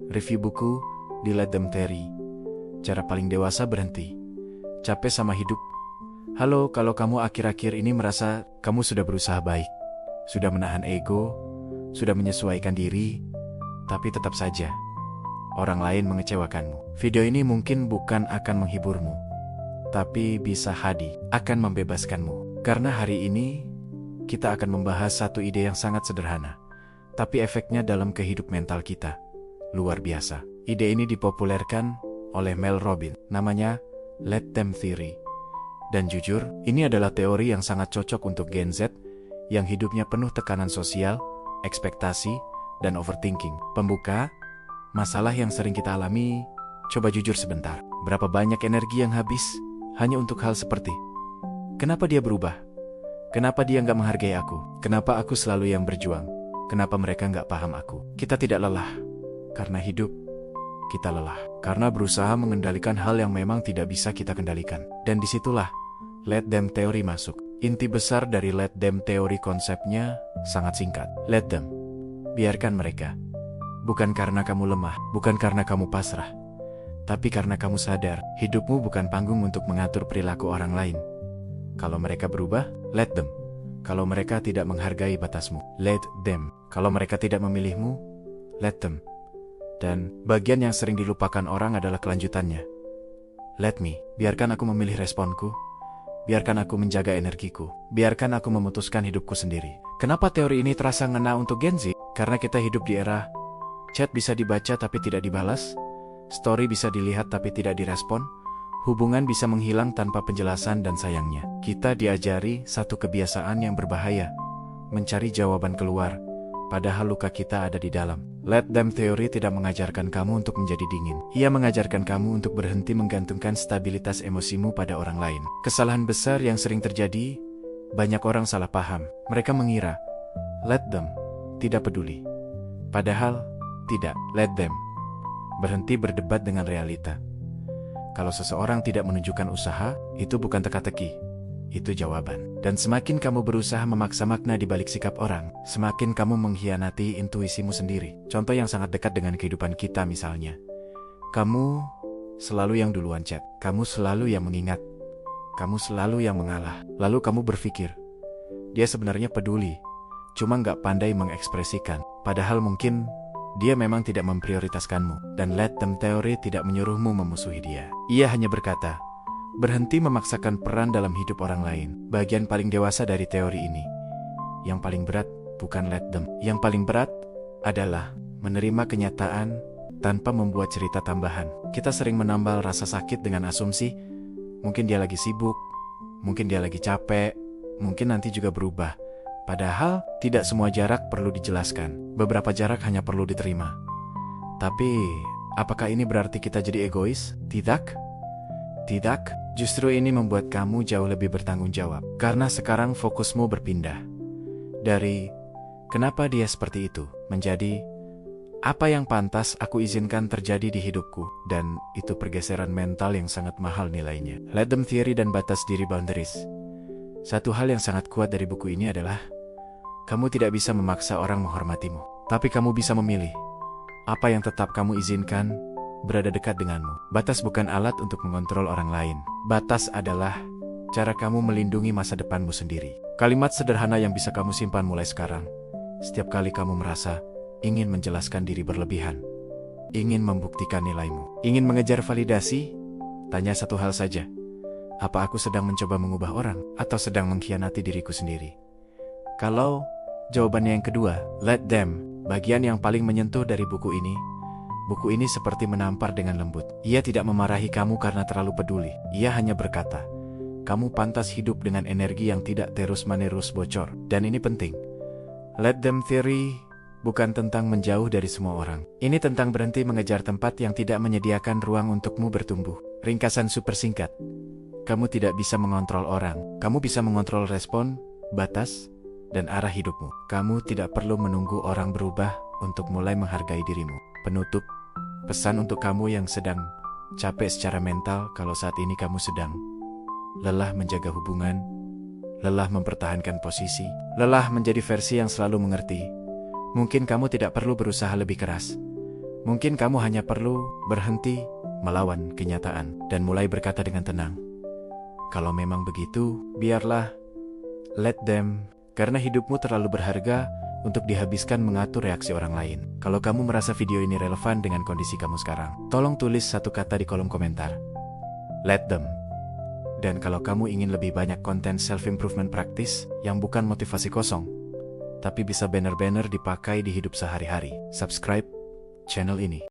Review buku di Let Them Theory. Cara paling dewasa berhenti. Capek sama hidup? Halo, kalau kamu akhir-akhir ini merasa kamu sudah berusaha baik, sudah menahan ego, sudah menyesuaikan diri, tapi tetap saja orang lain mengecewakanmu. Video ini mungkin bukan akan menghiburmu, tapi bisa akan membebaskanmu. Karena hari ini kita akan membahas satu ide yang sangat sederhana, tapi efeknya dalam kehidupan mental kita luar biasa. Ide ini dipopulerkan oleh Mel Robbins. Namanya Let Them Theory. Dan jujur, ini adalah teori yang sangat cocok untuk Gen Z yang hidupnya penuh tekanan sosial, ekspektasi, dan overthinking. Pembuka, masalah yang sering kita alami. Coba jujur sebentar, berapa banyak energi yang habis hanya untuk hal seperti, kenapa dia berubah? Kenapa dia nggak menghargai aku? Kenapa aku selalu yang berjuang? Kenapa mereka nggak paham aku? Kita tidak lelah karena hidup, kita lelah karena berusaha mengendalikan hal yang memang tidak bisa kita kendalikan. Dan disitulah Let Them Theory masuk. Inti besar dari Let Them Theory konsepnya sangat singkat. Let them. Biarkan mereka. Bukan karena kamu lemah, bukan karena kamu pasrah, tapi karena kamu sadar, hidupmu bukan panggung untuk mengatur perilaku orang lain. Kalau mereka berubah, let them. Kalau mereka tidak menghargai batasmu, let them. Kalau mereka tidak memilihmu, let them. Dan bagian yang sering dilupakan orang adalah kelanjutannya. Let me. Biarkan aku memilih responku. Biarkan aku menjaga energiku. Biarkan aku memutuskan hidupku sendiri. Kenapa teori ini terasa ngena untuk Gen Z? Karena kita hidup di era chat bisa dibaca tapi tidak dibalas, story bisa dilihat tapi tidak direspon, hubungan bisa menghilang tanpa penjelasan, dan sayangnya kita diajari satu kebiasaan yang berbahaya, mencari jawaban keluar, padahal luka kita ada di dalam. Let Them Theory tidak mengajarkan kamu untuk menjadi dingin. Ia mengajarkan kamu untuk berhenti menggantungkan stabilitas emosimu pada orang lain. Kesalahan besar yang sering terjadi, banyak orang salah paham. Mereka mengira, let them, tidak peduli. Padahal, tidak, let them. Berhenti berdebat dengan realita. Kalau seseorang tidak menunjukkan usaha, itu bukan teka-teki, itu jawaban. Dan semakin kamu berusaha memaksa makna di balik sikap orang, semakin kamu mengkhianati intuisimu sendiri. Contoh yang sangat dekat dengan kehidupan kita misalnya. Kamu selalu yang duluan chat, kamu selalu yang mengingat, kamu selalu yang mengalah. Lalu kamu berpikir, dia sebenarnya peduli, cuma nggak pandai mengekspresikan. Padahal mungkin dia memang tidak memprioritaskanmu. Dan Let Them Theory tidak menyuruhmu memusuhi dia. Ia hanya berkata, berhenti memaksakan peran dalam hidup orang lain. Bagian paling dewasa dari teori ini. Yang paling berat bukan let them. Yang paling berat adalah menerima kenyataan tanpa membuat cerita tambahan. Kita sering menambal rasa sakit dengan asumsi, mungkin dia lagi sibuk, mungkin dia lagi capek, mungkin nanti juga berubah. Padahal tidak semua jarak perlu dijelaskan. Beberapa jarak hanya perlu diterima. Tapi, apakah ini berarti kita jadi egois? Tidak. Tidak. Justru ini membuat kamu jauh lebih bertanggung jawab. Karena sekarang fokusmu berpindah. Dari, kenapa dia seperti itu? Menjadi, apa yang pantas aku izinkan terjadi di hidupku? Dan itu pergeseran mental yang sangat mahal nilainya. Let Them Theory dan batas diri boundaries. Satu hal yang sangat kuat dari buku ini adalah, kamu tidak bisa memaksa orang menghormatimu. Tapi kamu bisa memilih. Apa yang tetap kamu izinkan berada dekat denganmu. Batas bukan alat untuk mengontrol orang lain. Batas adalah cara kamu melindungi masa depanmu sendiri. Kalimat sederhana yang bisa kamu simpan mulai sekarang. Setiap kali kamu merasa ingin menjelaskan diri berlebihan, ingin membuktikan nilaimu, ingin mengejar validasi, tanya satu hal saja. Apa aku sedang mencoba mengubah orang atau sedang mengkhianati diriku sendiri? Kalau jawabannya yang kedua, let them, bagian yang paling menyentuh dari buku ini seperti menampar dengan lembut. Ia tidak memarahi kamu karena terlalu peduli. Ia hanya berkata, kamu pantas hidup dengan energi yang tidak terus-menerus bocor. Dan ini penting. Let Them Theory bukan tentang menjauh dari semua orang. Ini tentang berhenti mengejar tempat yang tidak menyediakan ruang untukmu bertumbuh. Ringkasan super singkat. Kamu tidak bisa mengontrol orang. Kamu bisa mengontrol respon, batas, dan arah hidupmu. Kamu tidak perlu menunggu orang berubah untuk mulai menghargai dirimu. Penutup, pesan untuk kamu yang sedang capek secara mental. Kalau saat ini kamu sedang lelah menjaga hubungan, lelah mempertahankan posisi, lelah menjadi versi yang selalu mengerti, mungkin kamu tidak perlu berusaha lebih keras. Mungkin kamu hanya perlu berhenti melawan kenyataan dan mulai berkata dengan tenang. Kalau memang begitu, biarlah, let them, karena hidupmu terlalu berharga untuk dihabiskan mengatur reaksi orang lain. Kalau kamu merasa video ini relevan dengan kondisi kamu sekarang, tolong tulis satu kata di kolom komentar. Let them. Dan kalau kamu ingin lebih banyak konten self-improvement praktis yang bukan motivasi kosong, tapi bisa benar-benar dipakai di hidup sehari-hari, subscribe channel ini.